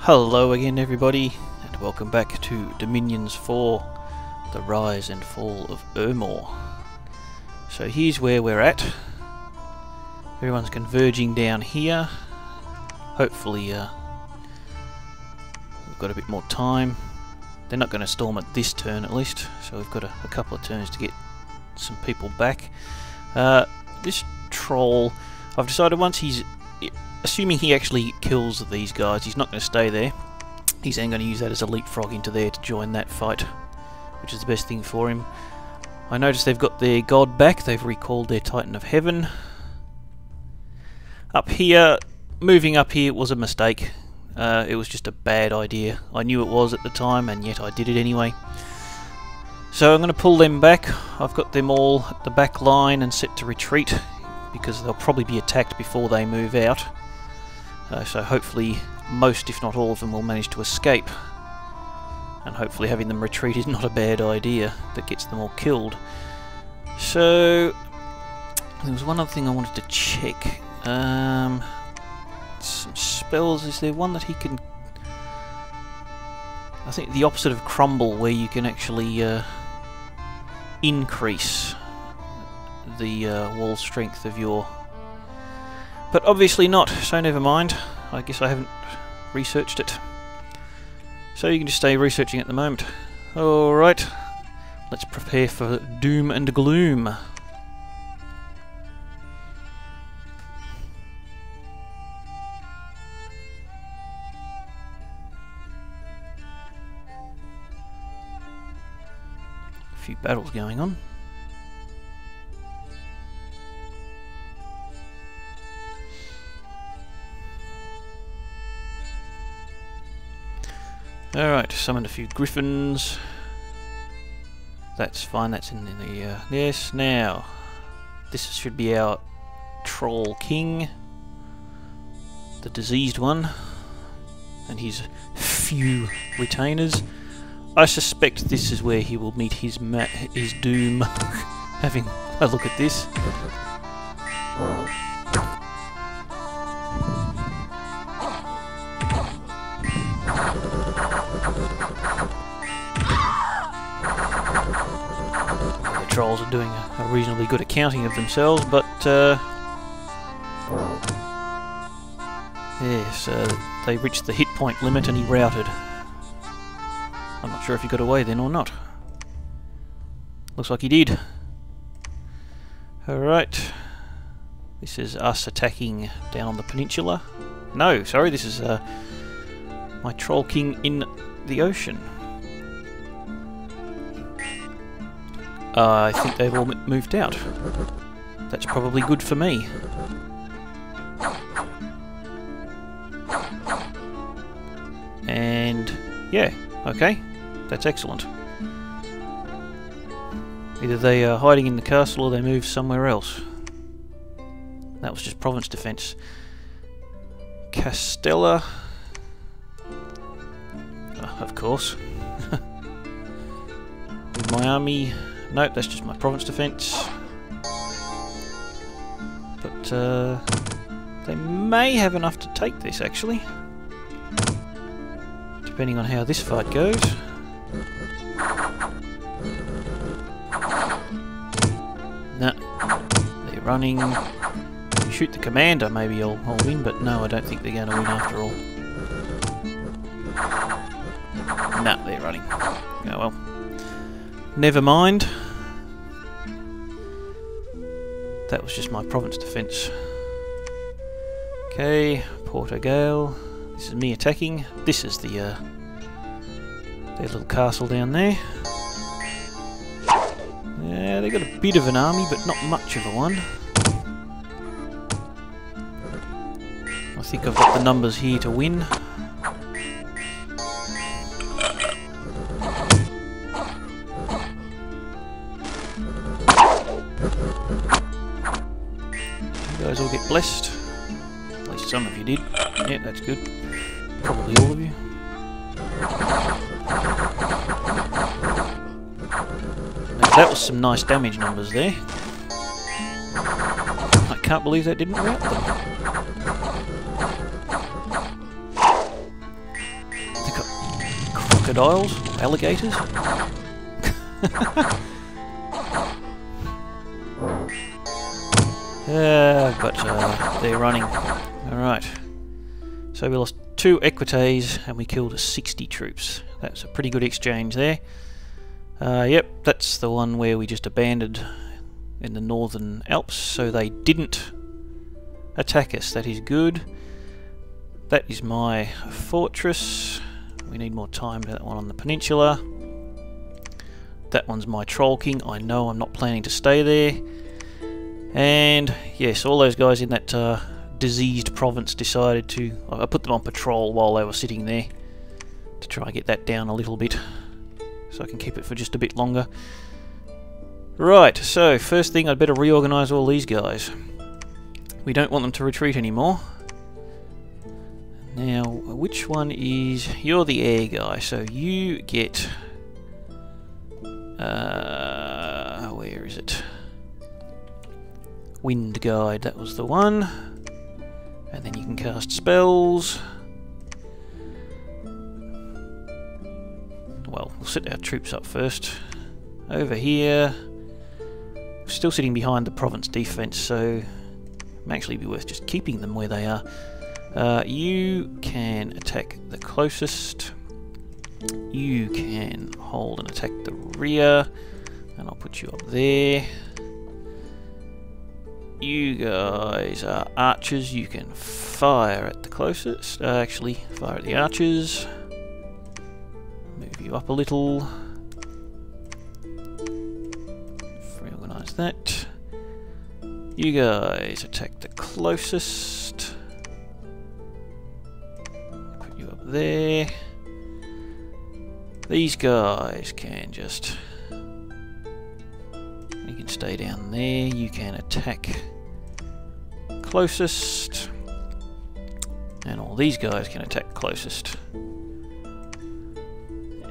Hello again everybody, and welcome back to Dominions 4, The Rise and Fall of Ermor. So here's where we're at. Everyone's converging down here. Hopefully we've got a bit more time. They're not going to storm at this turn at least, so we've got a couple of turns to get some people back. This troll, I've decided once he's... assuming he actually kills these guys, he's not going to stay there. He's then going to use that as a leapfrog into there to join that fight, which is the best thing for him. I noticed they've got their god back, they've recalled their Titan of Heaven. Up here, moving up here was a mistake. It was just a bad idea. I knew it was at the time, and yet I did it anyway. So I'm going to pull them back. I've got them all at the back line and set to retreat, because they'll probably be attacked before they move out. So hopefully most, if not all of them, will manage to escape. And hopefully having them retreat is not a bad idea. That gets them all killed. So there was one other thing I wanted to check. Some spells. Is there one that he can... I think the opposite of crumble, where you can actually increase the wall strength of your... But obviously not, so never mind. I guess I haven't researched it. So you can just stay researching at the moment. Alright, let's prepare for doom and gloom. A few battles going on. Alright, summoned a few griffins. That's fine, that's in the... yes, now. This should be our troll king. The diseased one. And his few retainers. I suspect this is where he will meet his doom. Having a look at this. Trolls are doing a reasonably good accounting of themselves, but yes, they reached the hit point limit and he routed. I'm not sure if he got away then or not. Looks like he did. Alright, this is us attacking down on the peninsula. No, sorry, this is my troll king in the ocean. I think they've all moved out. That's probably good for me. And yeah, okay, that's excellent. Either they are hiding in the castle or they moved somewhere else. That was just province defence. Castella. Of course. With my army. Nope, that's just my province defence. But they may have enough to take this, actually. Depending on how this fight goes. No, they're running. If you shoot the commander, maybe I'll win, but no, I don't think they're going to win after all. No, they're running. Oh well. Never mind. That was just my province defence. Okay, Portugal. This is me attacking. This is the their little castle down there. Yeah, they got a bit of an army, but not much of a one. I think I've got the numbers here to win. You guys all get blessed. At least some of you did. Yeah, that's good. Probably all of you. Now, that was some nice damage numbers there. I can't believe that didn't rout them. crocodiles, alligators. But they're running. Alright. So we lost 2 equites and we killed 60 troops. That's a pretty good exchange there. Yep, that's the one where we just abandoned in the Northern Alps, so they didn't attack us. That is good. That is my fortress. We need more time for that one on the peninsula. That one's my Troll King. I know I'm not planning to stay there. And yes, all those guys in that diseased province decided to... I put them on patrol while they were sitting there to try and get that down a little bit so I can keep it for just a bit longer. Right, so first thing, I'd better reorganise all these guys. We don't want them to retreat anymore. Now, which one is... You're the air guy, so you get... where is it? Wind Guide, that was the one. And then you can cast spells. Well, we'll set our troops up first. Over here... Still sitting behind the province defense, so it may actually be worth just keeping them where they are. You can attack the closest. You can hold and attack the rear, and I'll put you up there. You guys are archers. You can fire at the closest. Actually, fire at the archers. Move you up a little. Reorganise that. You guys attack the closest. Put you up there. These guys can just... You can stay down there. You can attack closest. And all these guys can attack closest.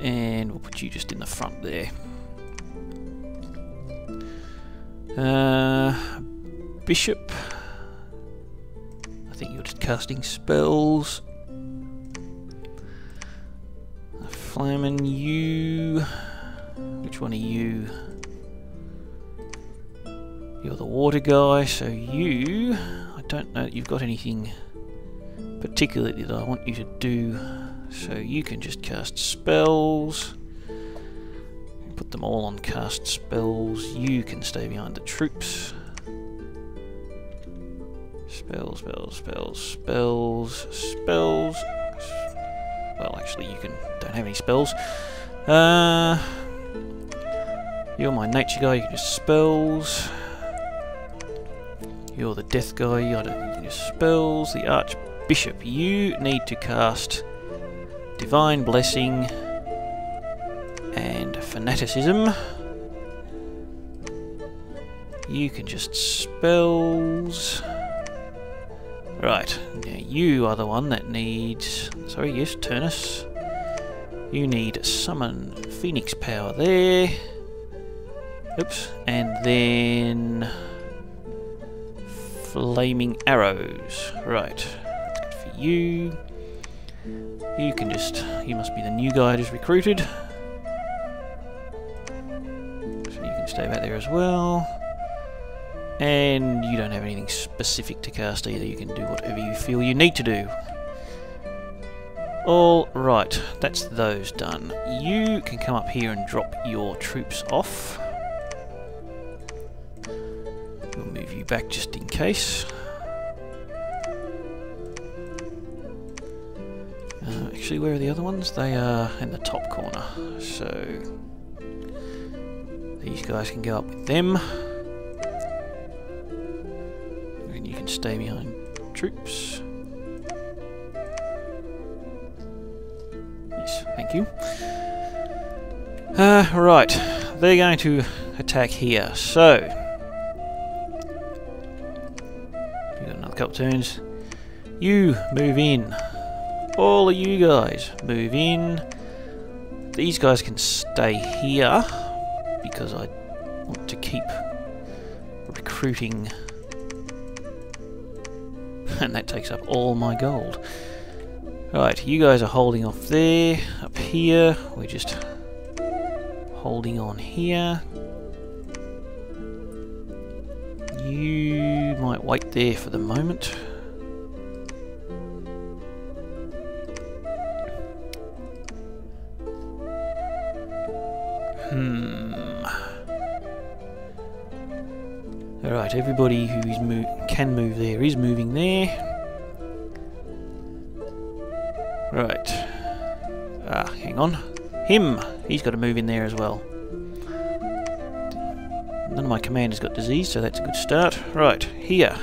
And we'll put you just in the front there. Bishop. I think you're just casting spells. Flamin, you... Which one are you? You're the water guy, so you... I don't know that you've got anything particularly that I want you to do. So you can just cast spells. Put them all on cast spells. You can stay behind the troops. Spells, spells, spells, spells, spells. Well, actually, you don't have any spells. You're my nature guy. You can just spells. You're the death guy. You can just spells. The archbishop. You need to cast divine blessing and fanaticism. You can just spells. Right, now you are the one that needs... Sorry, yes, Turnus. You need summon Phoenix power there. Oops, and then... Flaming arrows. Right, that's good for you. You can just... You must be the new guy just recruited. So you can stay back there as well. And you don't have anything specific to cast either. You can do whatever you feel you need to do. All right, that's those done. You can come up here and drop your troops off. We'll move you back just in case. Actually, where are the other ones? They are in the top corner. So these guys can go up with them. And you can stay behind troops. Yes, thank you. Right, they're going to attack here. So you got another couple turns. You move in. All of you guys move in. These guys can stay here because I want to keep recruiting, and that takes up all my gold. Right, you guys are holding off there. Up up here. We're just holding on here. You might wait there for the moment. Alright, everybody who can move there is moving there. Right. Ah, hang on. Him! He's got to move in there as well. None of my commanders got disease, so that's a good start. Right, here.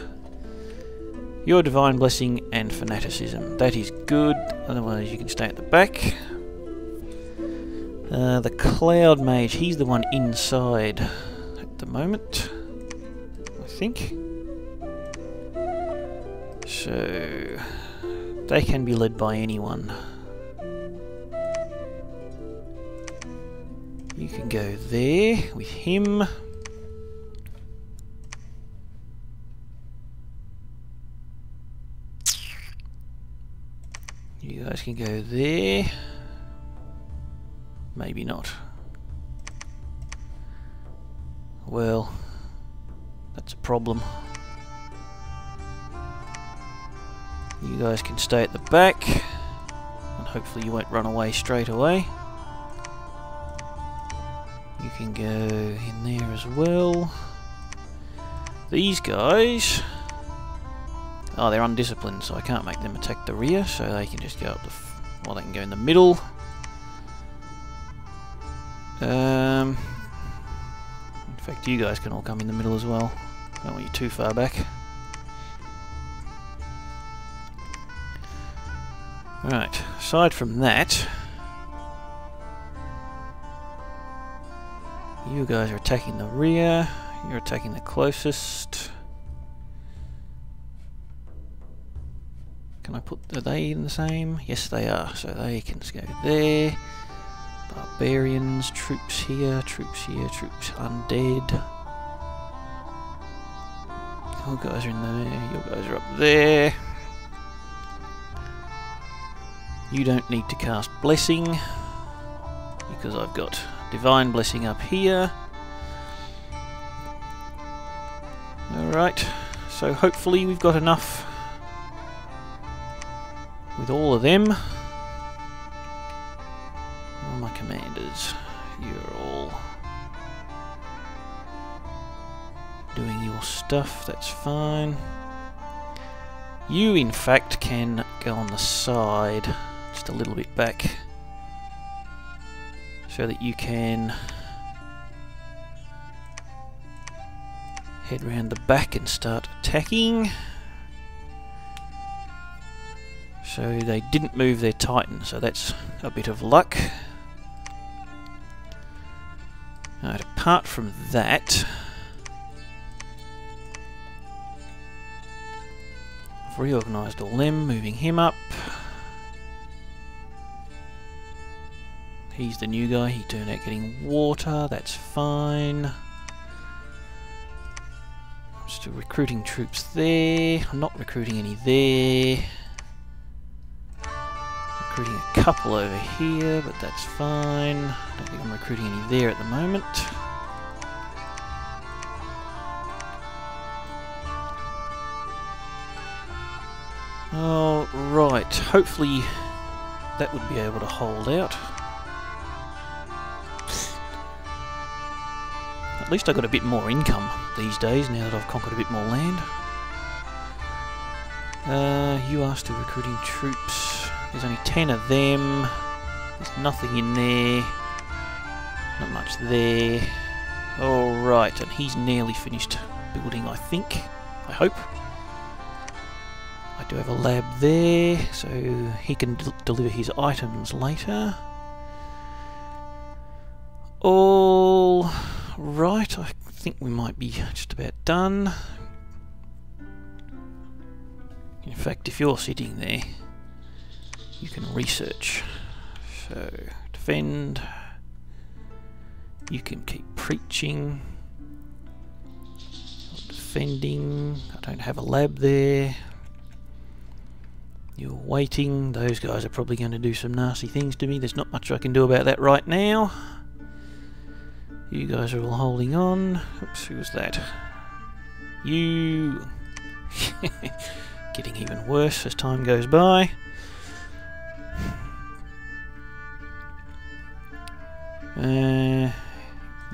Your divine blessing and fanaticism. That is good, otherwise you can stay at the back. The cloud mage, he's the one inside at the moment, I think. So they can be led by anyone. You can go there with him. You guys can go there. Maybe not. Well, that's a problem. You guys can stay at the back, and hopefully you won't run away straight away. You can go in there as well. These guys... oh, they're undisciplined, so I can't make them attack the rear, so they can just go up the... well, they can go in the middle. In fact, you guys can all come in the middle as well. I don't want you too far back. Right, aside from that, you guys are attacking the rear, you're attacking the closest. Can I put... are they in the same? Yes, they are, so they can just go there. Barbarians, troops here, troops undead. Your guys are in there, your guys are up there. You don't need to cast Blessing, because I've got Divine Blessing up here. Alright, so hopefully we've got enough with all of them. All my commanders, you're all doing your stuff, that's fine. You in fact can go on the side, just a little bit back, so that you can head round the back and start attacking. So they didn't move their Titan, so that's a bit of luck. Right, apart from that, I've reorganised all them, moving him up. He's the new guy, he turned out getting water, that's fine. I'm still recruiting troops there, I'm not recruiting any there. Recruiting a couple over here, but that's fine. I don't think I'm recruiting any there at the moment. Oh, right. Hopefully that would be able to hold out. At least I got a bit more income these days now that I've conquered a bit more land. You are still recruiting troops. There's only 10 of them. There's nothing in there. Not much there. Alright, and he's nearly finished building, I think. I hope. I do have a lab there, so he can deliver his items later. All right, I think we might be just about done. In fact, if you're sitting there, you can research. So, defend. You can keep preaching. Defending. I don't have a lab there. You're waiting. Those guys are probably going to do some nasty things to me. There's not much I can do about that right now. You guys are all holding on. Oops, who was that? You... Getting even worse as time goes by.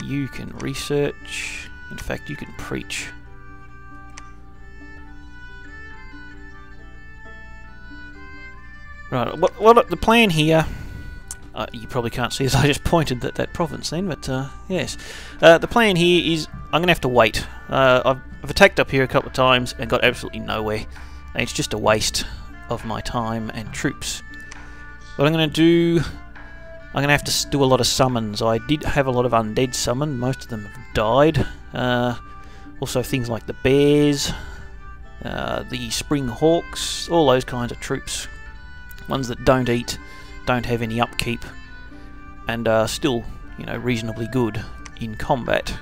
You can research. In fact, you can preach. Right, what the plan here... you probably can't see as I just pointed at that province then, but yes. The plan here is I'm going to have to wait. I've attacked up here a couple of times and got absolutely nowhere. And it's just a waste of my time and troops. What I'm going to do... I'm going to have to do a lot of summons. I did have a lot of undead summoned. Most of them have died. Also things like the bears, the spring hawks, all those kinds of troops. Ones that don't eat, don't have any upkeep, and are still, you know, reasonably good in combat.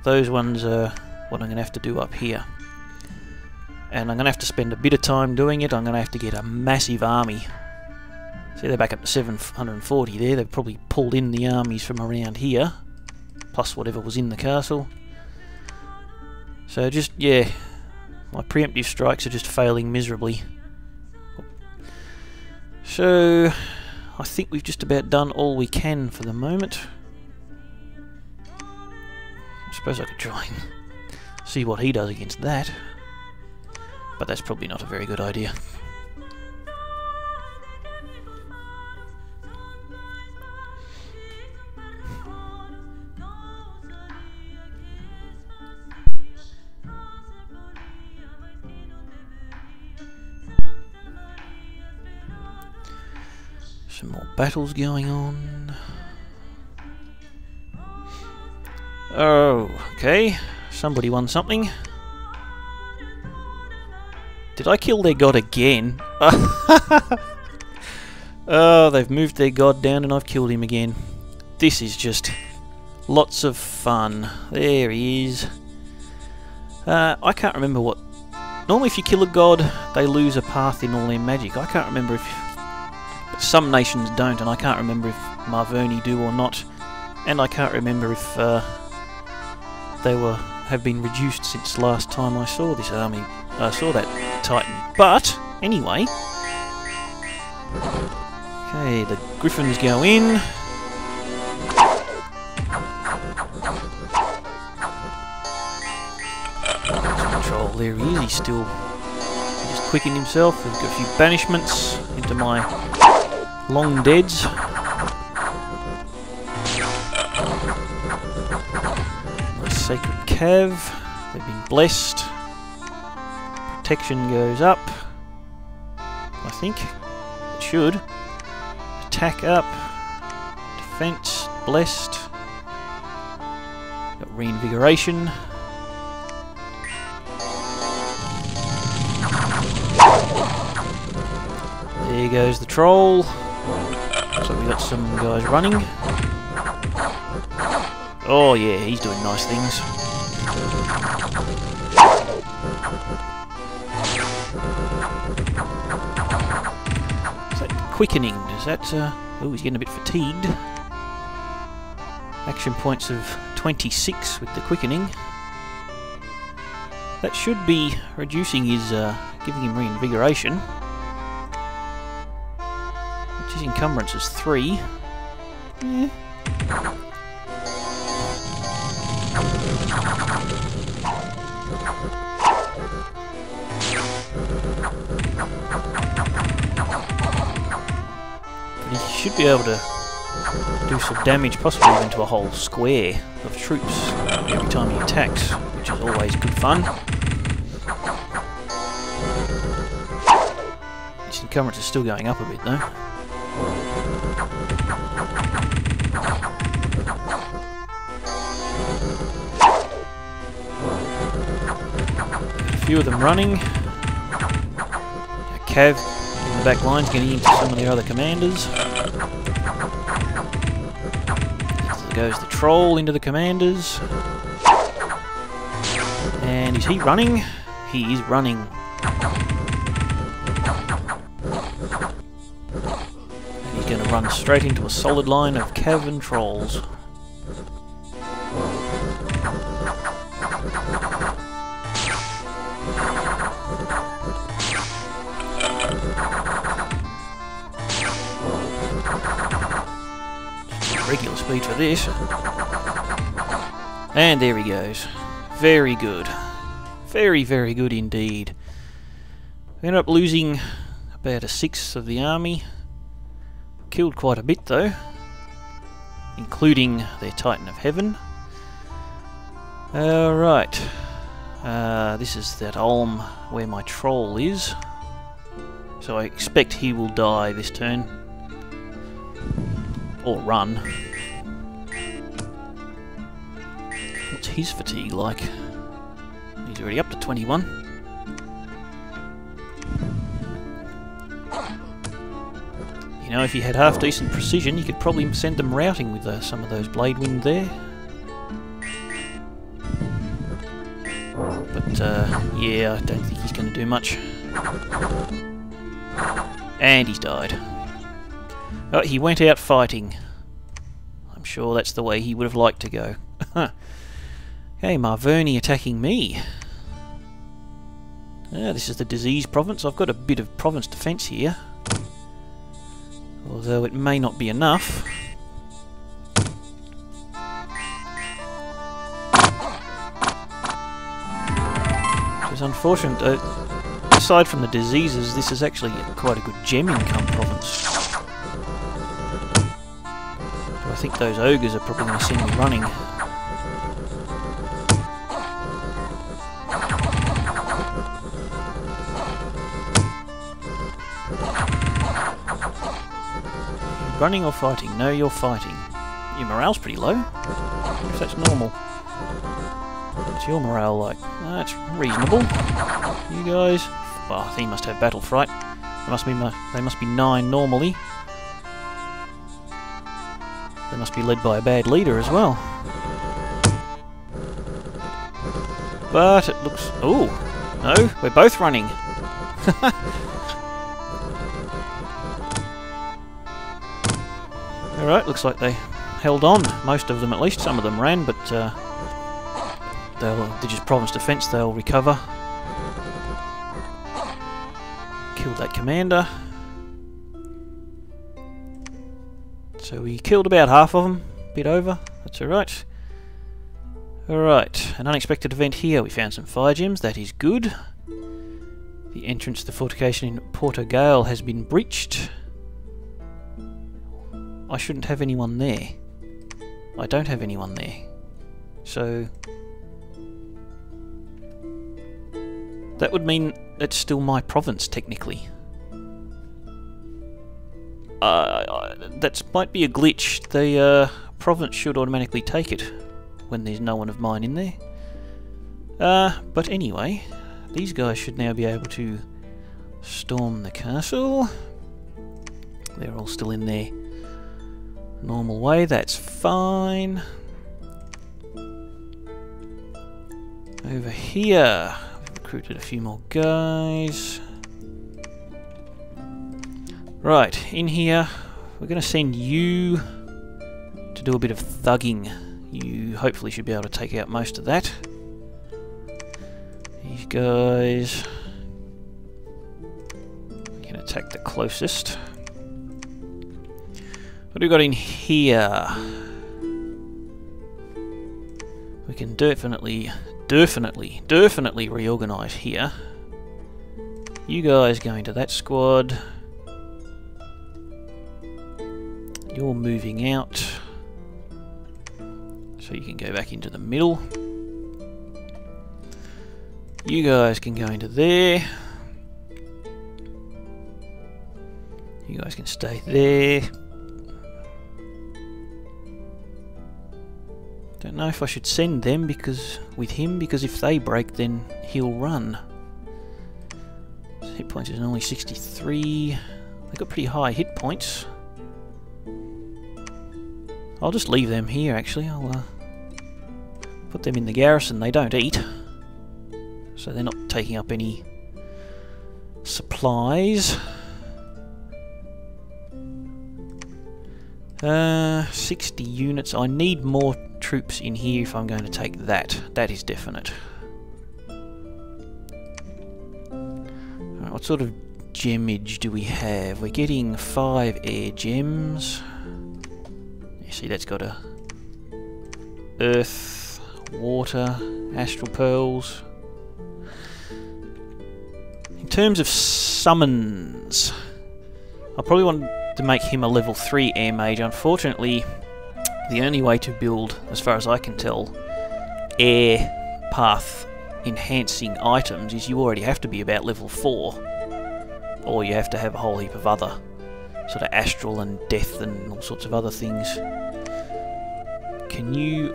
Those ones are what I'm going to have to do up here. And I'm going to have to spend a bit of time doing it. I'm going to have to get a massive army. See, they're back up to 740 there. They've probably pulled in the armies from around here, plus whatever was in the castle. So just, yeah, my preemptive strikes are just failing miserably. So, I think we've just about done all we can for the moment. I suppose I could try and see what he does against that. But that's probably not a very good idea. Some more battles going on. Oh, okay. Somebody won something. Did I kill their god again? Oh, they've moved their god down and I've killed him again. This is just lots of fun. There he is. I can't remember what... Normally if you kill a god, they lose a path in all their magic. I can't remember if... Some nations don't, and I can't remember if Marvoni do or not. And I can't remember if they have been reduced since last time I saw this army. I saw that Titan. But, anyway... Okay, the Griffins go in. Control, there he is, he's still... He just quickened himself. He's got a few banishments into my long deads. My Sacred Cav, they've been blessed. Protection goes up, I think. It should. Attack up. Defense, blessed. Got reinvigoration. There goes the troll. So we got some guys running. Oh yeah, he's doing nice things. Is that quickening? Is that... oh, he's getting a bit fatigued. Action points of 26 with the quickening. That should be reducing his... giving him reinvigoration. His encumbrance is 3. Yeah. But he should be able to do some damage, possibly even to a whole square of troops every time he attacks, which is always good fun. His encumbrance is still going up a bit though. A few of them running. A Cav in the back lines getting into some of their other commanders. There goes the troll into the commanders. And is he running? He is running. to run straight into a solid line of cavern trolls. Regular speed for this. And there he goes. Very good. Very, very good indeed. We ended up losing about a sixth of the army. Killed quite a bit though, including their Titan of Heaven. Alright. This is that Ulm where my troll is. So I expect he will die this turn. Or run. What's his fatigue like? He's already up to 21. You know, if he had half decent precision, you could probably send them routing with some of those blade wind there. But yeah, I don't think he's going to do much. And he's died. Oh, he went out fighting. I'm sure that's the way he would have liked to go. Hey, Marverni attacking me. This is the disease province. I've got a bit of province defence here. Although it may not be enough. It's unfortunate. Aside from the diseases, this is actually quite a good gem income province. But I think those ogres are probably going to send me running. Running or fighting? No, you're fighting. Your morale's pretty low. If that's normal. What's your morale like? That's reasonable. You guys... Oh, he must have battle fright. They must be 9 normally. They must be led by a bad leader as well. But it looks... Oh! No, we're both running. Alright, looks like they held on. Most of them at least. Some of them ran, but they're just province defence. They'll recover. Killed that commander. So we killed about half of them. Bit over. That's alright. Alright, an unexpected event here. We found some fire gems. That is good. The entrance to the fortification in Portugal has been breached. I shouldn't have anyone there. I don't have anyone there. So... that would mean it's still my province, technically. That might be a glitch. The province should automatically take it when there's no one of mine in there. But anyway, these guys should now be able to storm the castle. They're all still in there. Normal way, that's fine. Over here, we've recruited a few more guys. Right, in here, we're going to send you to do a bit of thugging. You hopefully should be able to take out most of that. These guys can attack the closest. What do we got in here? We can definitely reorganise here. You guys go into that squad. You're moving out. So you can go back into the middle. You guys can go into there. You guys can stay there. Don't know if I should send them with him, because if they break then he'll run. His hit points is only 63. They've got pretty high hit points. I'll just leave them here actually. I'll put them in the garrison. They don't eat, so they're not taking up any 60 units. I need more troops in here if I'm going to take that. That is definite. Right, what sort of gemmage do we have? We're getting 5 air gems. You see, that's got a earth, water, astral pearls. In terms of summons, I probably want to make him a level 3 air mage. Unfortunately, the only way to build, as far as I can tell, air path enhancing items is you already have to be about level 4, or you have to have a whole heap of other sort of astral and death and all sorts of other things. Can you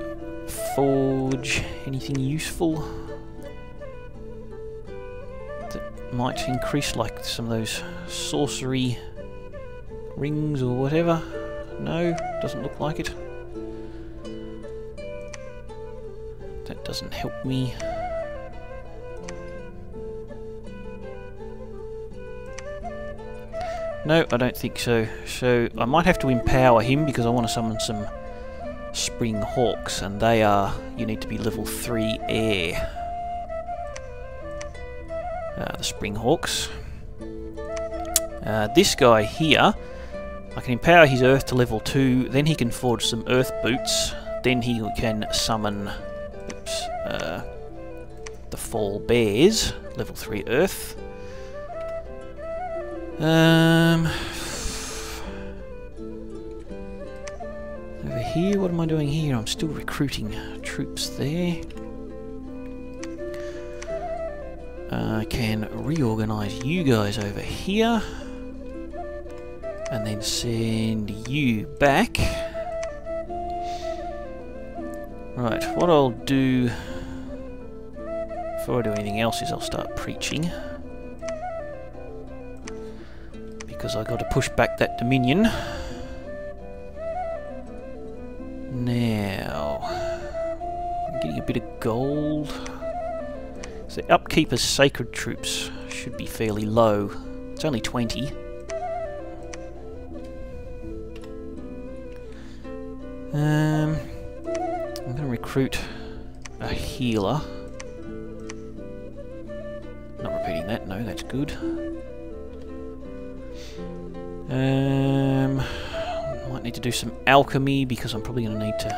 forge anything useful that might increase, like some of those sorcery rings or whatever? No, doesn't look like it. That doesn't help me. No, I don't think so. So I might have to empower him because I want to summon some Spring Hawks, and they are, you need to be level 3 air. The Spring Hawks. This guy here, I can empower his earth to level 2, then he can forge some earth boots, then he can summon the Fall Bears, level 3 earth. Over here, what am I doing here? I'm still recruiting troops there. I can reorganise you guys over here and then send you back. Right, what I'll do before I do anything else is I'll start preaching, because I've got to push back that Dominion. Now, I'm getting a bit of gold. So the upkeep as sacred troops should be fairly low. It's only 20. I'm going to recruit a healer. Not repeating that, no, that's good. Might need to do some alchemy because I'm probably going to need to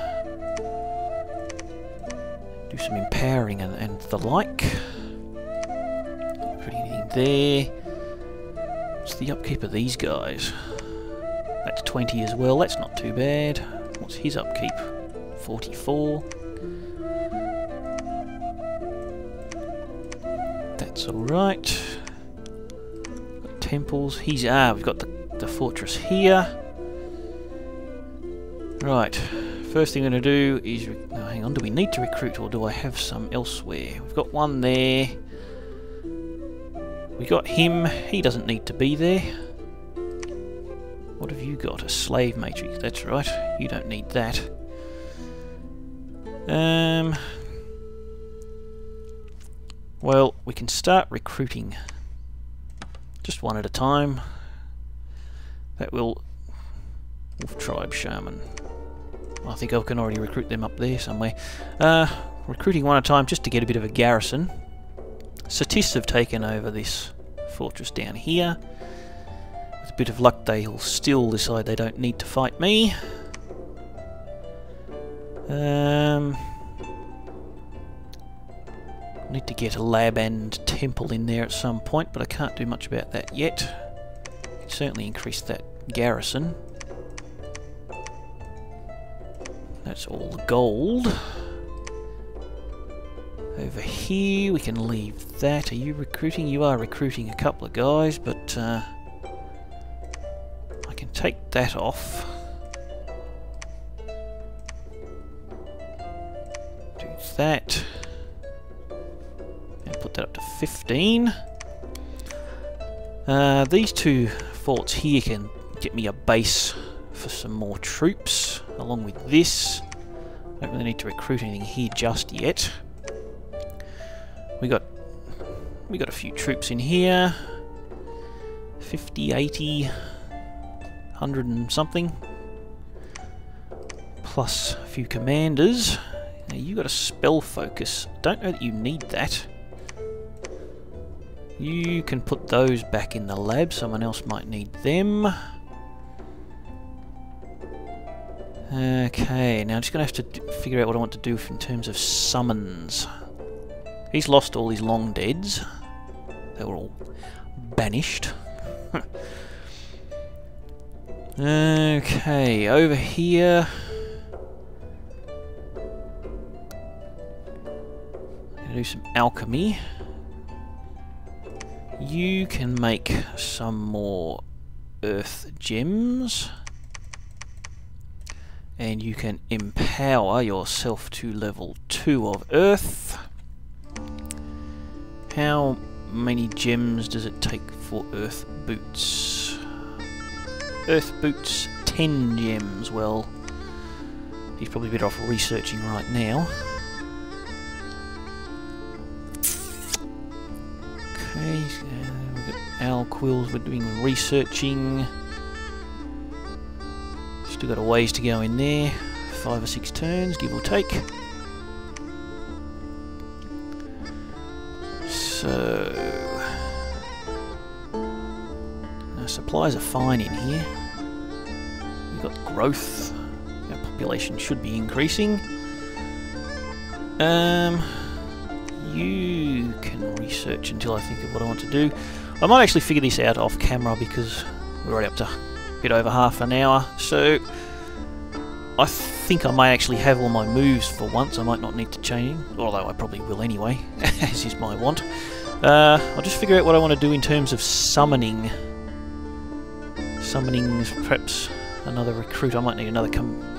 do some empowering and the like. Not putting anything there. What's the upkeep of these guys? That's 20 as well, that's not too bad. What's his upkeep? 44. That's alright. Got temples. We've got the fortress here. Right, first thing I'm going to do is... oh, hang on, do we need to recruit or do I have some elsewhere? We've got one there. We got him. He doesn't need to be there. What have you got? A slave matrix. That's right. You don't need that. Well, we can start recruiting just one at a time. That will... Wolf Tribe Shaman. I think I can already recruit them up there somewhere. Recruiting one at a time just to get a bit of a garrison. Satists have taken over this fortress down here. With a bit of luck they'll still decide they don't need to fight me. Need to get a lab and temple in there at some point, but I can't do much about that yet. Can certainly increase that garrison. That's all the gold. Over here we can leave that. Are you recruiting? You are recruiting a couple of guys, but I can take that off. Do that. And put that up to 15. These two forts here can get me a base for some more troops, along with this. Don't really need to recruit anything here just yet. We got a few troops in here. 50, 80, 100 and something. plus a few commanders. Now you got a spell focus. Don't know that you need that. You can put those back in the lab. Someone else might need them. Okay, now I'm just going to have to figure out what I want to do in terms of summons. He's lost all his long deads. They were all banished. Okay, over here. Gonna do some alchemy. You can make some more earth gems. And you can empower yourself to level 2 of earth. How many gems does it take for earth boots? Earth boots, 10 gems. Well, he's probably better off researching right now. Okay, we've got owl quills, we're doing researching. Still got a ways to go in there. 5 or 6 turns, give or take. So our supplies are fine in here. We've got growth. Our population should be increasing. You can research until I think of what I want to do. I might actually figure this out off camera because we're already up to a bit over half an hour. So I think I may actually have all my moves for once. I might not need to change, although I probably will anyway, as is my want. I'll just figure out what I want to do in terms of summoning. Summoning perhaps another recruit. I might need another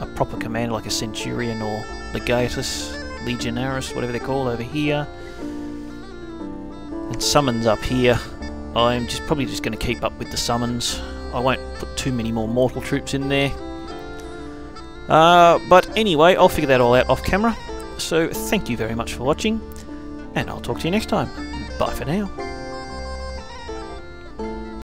a proper commander like a Centurion or Legatus, Legionaris, whatever they're called over here. And summons up here. I'm probably just going to keep up with the summons. I won't put too many more mortal troops in there. But anyway, I'll figure that all out off camera. So thank you very much for watching, and I'll talk to you next time. Bye for now.